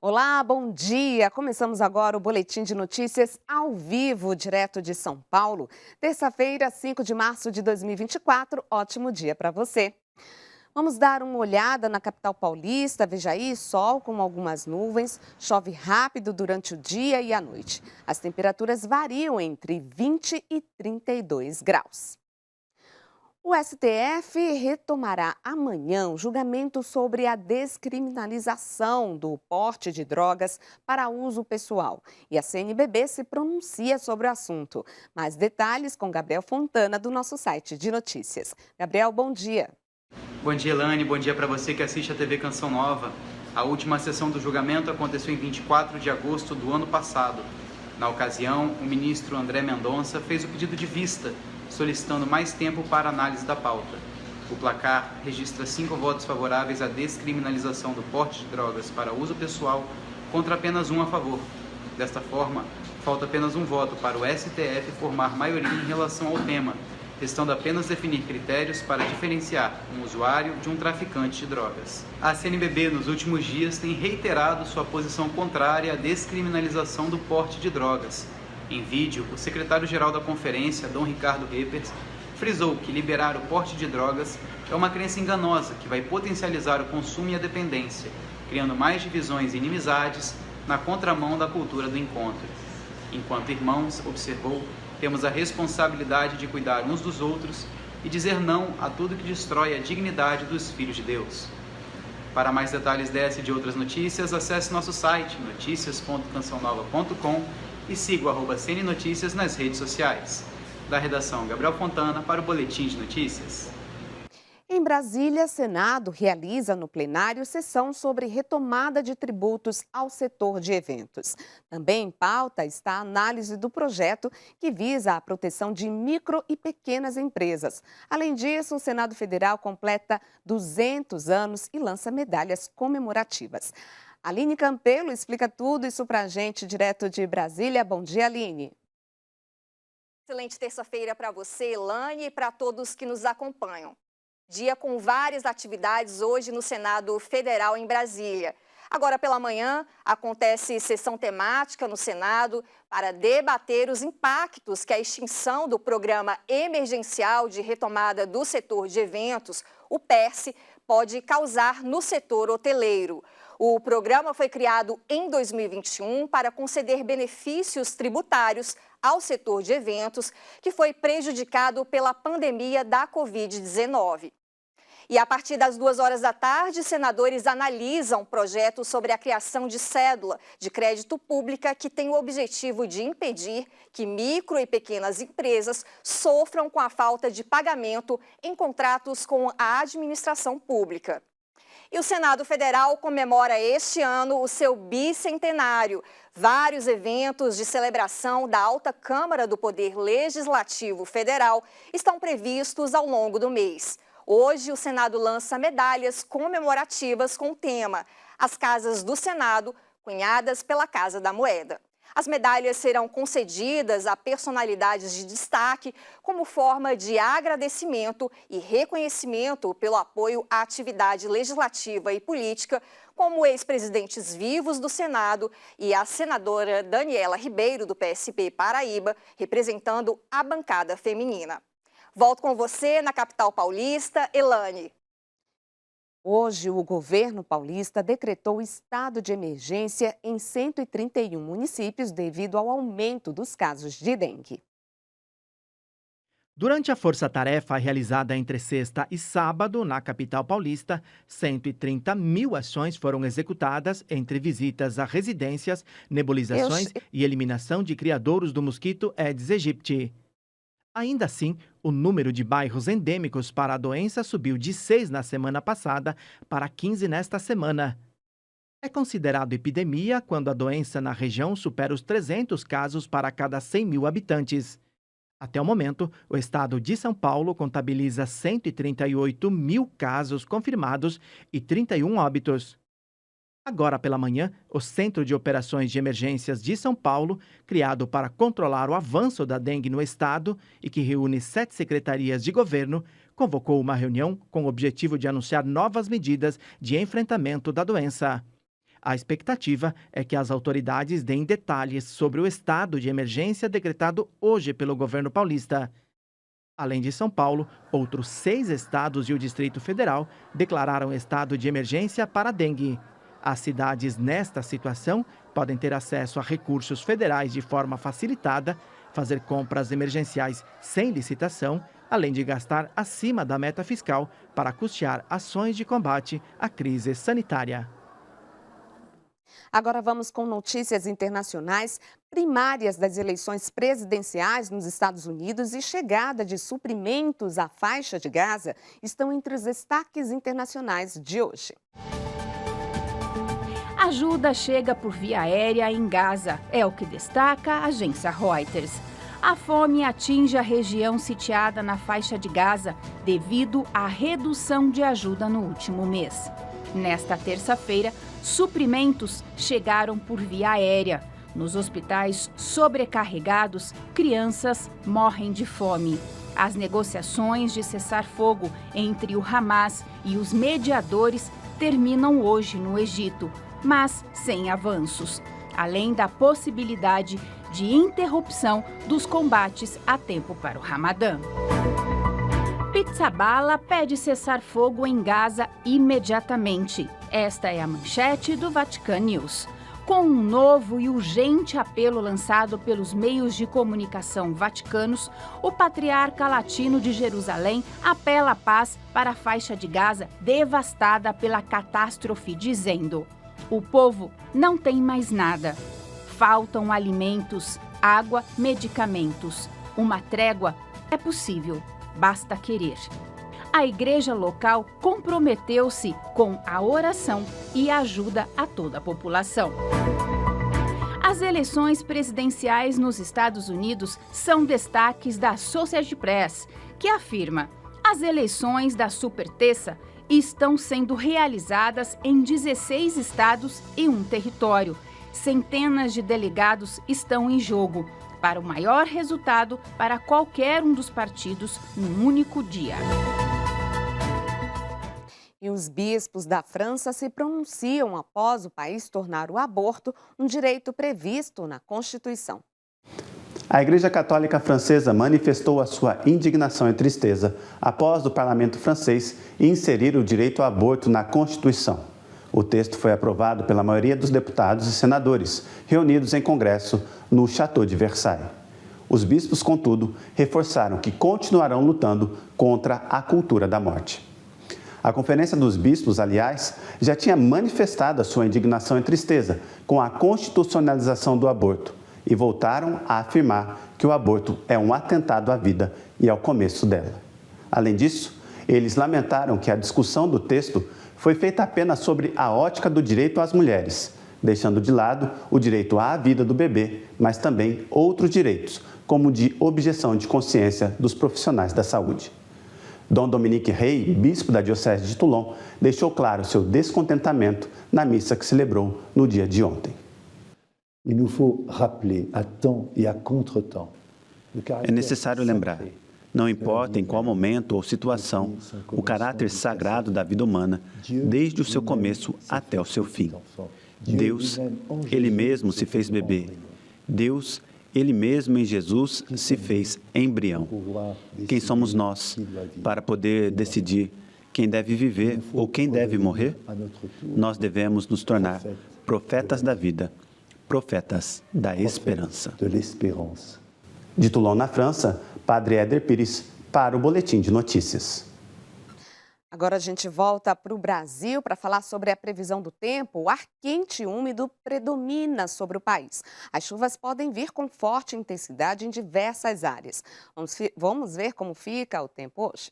Olá, bom dia! Começamos agora o Boletim de Notícias ao vivo, direto de São Paulo. Terça-feira, 5 de março de 2024. Ótimo dia para você. Vamos dar uma olhada na capital paulista. Veja aí, sol com algumas nuvens, chove rápido durante o dia e a noite. As temperaturas variam entre 20 e 32 graus. O STF retomará amanhã o julgamento sobre a descriminalização do porte de drogas para uso pessoal. E a CNBB se pronuncia sobre o assunto. Mais detalhes com Gabriel Fontana, do nosso site de notícias. Gabriel, bom dia. Bom dia, Elane. Bom dia para você que assiste a TV Canção Nova. A última sessão do julgamento aconteceu em 24 de agosto do ano passado. Na ocasião, o ministro André Mendonça fez o pedido de vista, solicitando mais tempo para análise da pauta. O placar registra 5 votos favoráveis à descriminalização do porte de drogas para uso pessoal, contra apenas 1 a favor. Desta forma, falta apenas um voto para o STF formar maioria em relação ao tema, restando apenas definir critérios para diferenciar um usuário de um traficante de drogas. A CNBB, nos últimos dias, tem reiterado sua posição contrária à descriminalização do porte de drogas. Em vídeo, o secretário-geral da conferência, Dom Ricardo Reppers, frisou que liberar o porte de drogas é uma crença enganosa que vai potencializar o consumo e a dependência, criando mais divisões e inimizades na contramão da cultura do encontro. Enquanto irmãos, observou, temos a responsabilidade de cuidar uns dos outros e dizer não a tudo que destrói a dignidade dos filhos de Deus. Para mais detalhes dessa e de outras notícias, acesse nosso site noticias.cançãonova.com e siga o @CN Notícias nas redes sociais. Da redação, Gabriel Fontana para o Boletim de Notícias. Em Brasília, Senado realiza no plenário sessão sobre retomada de tributos ao setor de eventos. Também em pauta está a análise do projeto que visa a proteção de micro e pequenas empresas. Além disso, o Senado Federal completa 200 anos e lança medalhas comemorativas. Aline Campelo explica tudo isso para a gente direto de Brasília. Bom dia, Aline. Excelente terça-feira para você, Elane, e para todos que nos acompanham. Dia com várias atividades hoje no Senado Federal em Brasília. Agora pela manhã acontece sessão temática no Senado para debater os impactos que a extinção do Programa Emergencial de Retomada do Setor de Eventos, o PERSE, pode causar no setor hoteleiro. O programa foi criado em 2021 para conceder benefícios tributários ao setor de eventos, que foi prejudicado pela pandemia da Covid-19. E a partir das 14h, senadores analisam projetos sobre a criação de cédula de crédito pública que tem o objetivo de impedir que micro e pequenas empresas sofram com a falta de pagamento em contratos com a administração pública. E o Senado Federal comemora este ano o seu bicentenário. Vários eventos de celebração da Alta Câmara do Poder Legislativo Federal estão previstos ao longo do mês. Hoje, o Senado lança medalhas comemorativas com o tema As Casas do Senado, cunhadas pela Casa da Moeda. As medalhas serão concedidas a personalidades de destaque como forma de agradecimento e reconhecimento pelo apoio à atividade legislativa e política, como ex-presidentes vivos do Senado e a senadora Daniela Ribeiro, do PSB Paraíba, representando a bancada feminina. Volto com você na capital paulista, Elane. Hoje, o governo paulista decretou estado de emergência em 131 municípios devido ao aumento dos casos de dengue. Durante a força-tarefa realizada entre sexta e sábado na capital paulista, 130 mil ações foram executadas entre visitas a residências, nebulizações e eliminação de criadouros do mosquito Aedes aegypti. Ainda assim, o número de bairros endêmicos para a doença subiu de 6 na semana passada para 15 nesta semana. É considerado epidemia quando a doença na região supera os 300 casos para cada 100 mil habitantes. Até o momento, o estado de São Paulo contabiliza 138 mil casos confirmados e 31 óbitos. Agora pela manhã, o Centro de Operações de Emergências de São Paulo, criado para controlar o avanço da dengue no estado e que reúne 7 secretarias de governo, convocou uma reunião com o objetivo de anunciar novas medidas de enfrentamento da doença. A expectativa é que as autoridades deem detalhes sobre o estado de emergência decretado hoje pelo governo paulista. Além de São Paulo, outros 6 estados e o Distrito Federal declararam estado de emergência para a dengue. As cidades nesta situação podem ter acesso a recursos federais de forma facilitada, fazer compras emergenciais sem licitação, além de gastar acima da meta fiscal para custear ações de combate à crise sanitária. Agora vamos com notícias internacionais. Primárias das eleições presidenciais nos Estados Unidos e chegada de suprimentos à faixa de Gaza estão entre os destaques internacionais de hoje. Ajuda chega por via aérea em Gaza, é o que destaca a agência Reuters. A fome atinge a região sitiada na faixa de Gaza devido à redução de ajuda no último mês. Nesta terça-feira, suprimentos chegaram por via aérea. Nos hospitais sobrecarregados, crianças morrem de fome. As negociações de cessar-fogo entre o Hamas e os mediadores terminam hoje no Egito, mas sem avanços, além da possibilidade de interrupção dos combates a tempo para o Ramadã. Pizzaballa pede cessar-fogo em Gaza imediatamente. Esta é a manchete do Vatican News. Com um novo e urgente apelo lançado pelos meios de comunicação vaticanos, o patriarca latino de Jerusalém apela à paz para a faixa de Gaza devastada pela catástrofe, dizendo: o povo não tem mais nada. Faltam alimentos, água, medicamentos. Uma trégua é possível, basta querer. A igreja local comprometeu-se com a oração e ajuda a toda a população. As eleições presidenciais nos Estados Unidos são destaques da Associated Press, que afirma: as eleições da superterça estão sendo realizadas em 16 estados e um território. Centenas de delegados estão em jogo para o maior resultado para qualquer um dos partidos num único dia. E os bispos da França se pronunciam após o país tornar o aborto um direito previsto na Constituição. A Igreja Católica Francesa manifestou a sua indignação e tristeza após o parlamento francês inserir o direito ao aborto na Constituição. O texto foi aprovado pela maioria dos deputados e senadores reunidos em congresso no Château de Versailles. Os bispos, contudo, reforçaram que continuarão lutando contra a cultura da morte. A Conferência dos Bispos, aliás, já tinha manifestado a sua indignação e tristeza com a constitucionalização do aborto e voltaram a afirmar que o aborto é um atentado à vida e ao começo dela. Além disso, eles lamentaram que a discussão do texto foi feita apenas sobre a ótica do direito às mulheres, deixando de lado o direito à vida do bebê, mas também outros direitos, como o de objeção de consciência dos profissionais da saúde. Dom Dominique Rey, bispo da Diocese de Toulon, deixou claro seu descontentamento na missa que celebrou no dia de ontem. É necessário lembrar, não importa em qual momento ou situação, o caráter sagrado da vida humana, desde o seu começo até o seu fim. Deus, Ele mesmo se fez bebê. Deus, Ele mesmo em Jesus se fez embrião. Quem somos nós para poder decidir quem deve viver ou quem deve morrer? Nós devemos nos tornar profetas da vida, profetas da esperança. De Toulon, na França, Padre Éder Pires, para o Boletim de Notícias. Agora a gente volta para o Brasil para falar sobre a previsão do tempo. O ar quente e úmido predomina sobre o país. As chuvas podem vir com forte intensidade em diversas áreas. Vamos ver como fica o tempo hoje?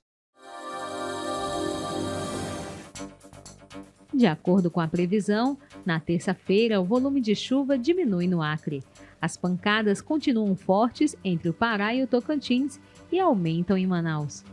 De acordo com a previsão, na terça-feira o volume de chuva diminui no Acre. As pancadas continuam fortes entre o Pará e o Tocantins e aumentam em Manaus.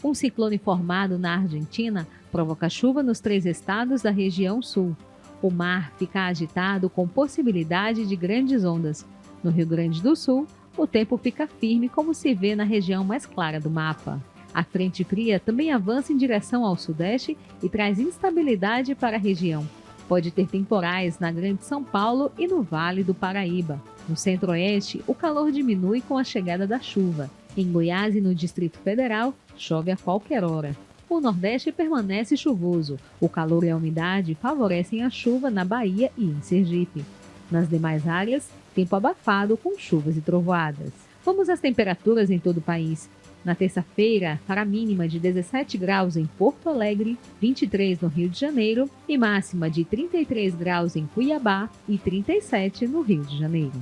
Um ciclone formado na Argentina provoca chuva nos 3 estados da região sul. O mar fica agitado com possibilidade de grandes ondas. No Rio Grande do Sul, o tempo fica firme como se vê na região mais clara do mapa. A frente fria também avança em direção ao sudeste e traz instabilidade para a região. Pode ter temporais na Grande São Paulo e no Vale do Paraíba. No Centro-Oeste, o calor diminui com a chegada da chuva. Em Goiás e no Distrito Federal, chove a qualquer hora. O Nordeste permanece chuvoso. O calor e a umidade favorecem a chuva na Bahia e em Sergipe. Nas demais áreas, tempo abafado com chuvas e trovoadas. Vamos às temperaturas em todo o país. Na terça-feira, para a mínima de 17 graus em Porto Alegre, 23 no Rio de Janeiro e máxima de 33 graus em Cuiabá e 37 no Rio de Janeiro.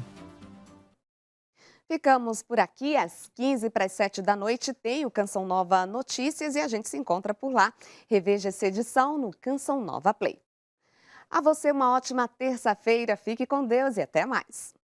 Ficamos por aqui, às 15h para as 7 da noite tem o Canção Nova Notícias e a gente se encontra por lá. Reveja essa edição no Canção Nova Play. A você uma ótima terça-feira, fique com Deus e até mais.